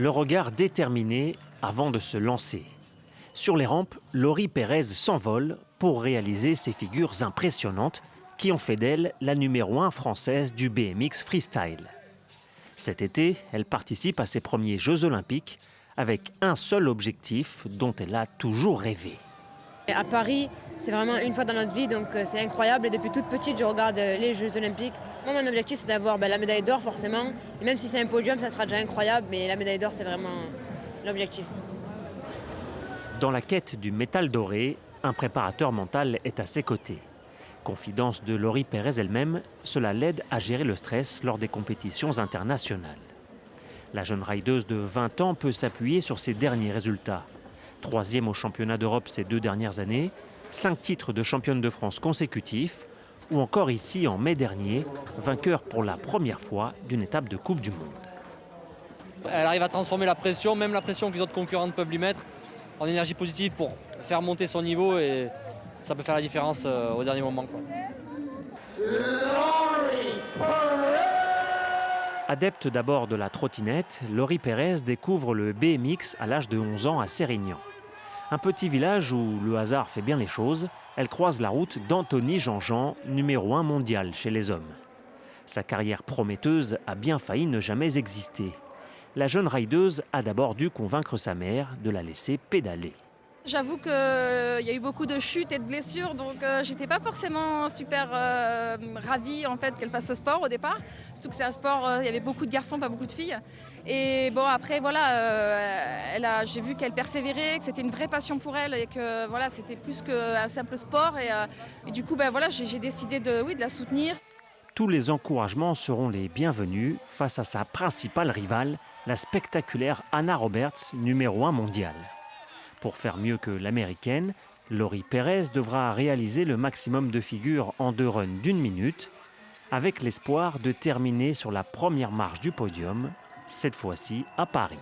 le regard déterminé avant de se lancer. Sur les rampes, Laurie Pérez s'envole pour réaliser ces figures impressionnantes qui ont fait d'elle la numéro 1 française du BMX freestyle. Cet été, elle participe à ses premiers Jeux Olympiques avec un seul objectif dont elle a toujours rêvé. À Paris, c'est vraiment une fois dans notre vie, donc c'est incroyable. Et depuis toute petite, je regarde les Jeux Olympiques. Moi, mon objectif, c'est d'avoir la médaille d'or, forcément. Et même si c'est un podium, ça sera déjà incroyable. Mais la médaille d'or, c'est vraiment l'objectif. Dans la quête du métal doré, un préparateur mental est à ses côtés. Confidence de Laurie Pérez elle-même, cela l'aide à gérer le stress lors des compétitions internationales. La jeune rideuse de 20 ans peut s'appuyer sur ses derniers résultats. 3e au championnat d'Europe ces 2 dernières années, 5 titres de championne de France consécutifs, ou encore ici en mai dernier, vainqueur pour la première fois d'une étape de Coupe du Monde. Elle arrive à transformer la pression, même la pression que les autres concurrentes peuvent lui mettre, en énergie positive pour faire monter son niveau et ça peut faire la différence au dernier moment, quoi. Adepte d'abord de la trottinette, Laurie Pérez découvre le BMX à l'âge de 11 ans à Sérignan. Un petit village où le hasard fait bien les choses, elle croise la route d'Anthony Jean-Jean, numéro 1 mondial chez les hommes. Sa carrière prometteuse a bien failli ne jamais exister. La jeune rideuse a d'abord dû convaincre sa mère de la laisser pédaler. J'avoue qu'il y a eu beaucoup de chutes et de blessures, donc j'étais pas forcément super ravie en fait qu'elle fasse ce sport au départ. Surtout que c'est un sport, il y avait beaucoup de garçons, pas beaucoup de filles. Et bon après voilà, j'ai vu qu'elle persévérait, que c'était une vraie passion pour elle et que voilà, c'était plus qu'un simple sport. Et du coup voilà, j'ai décidé de la soutenir. Tous les encouragements seront les bienvenus face à sa principale rivale, la spectaculaire Hannah Roberts, numéro 1 mondiale. Pour faire mieux que l'américaine, Laurie Pérez devra réaliser le maximum de figures en 2 runs d'1 minute, avec l'espoir de terminer sur la première marche du podium, cette fois-ci à Paris.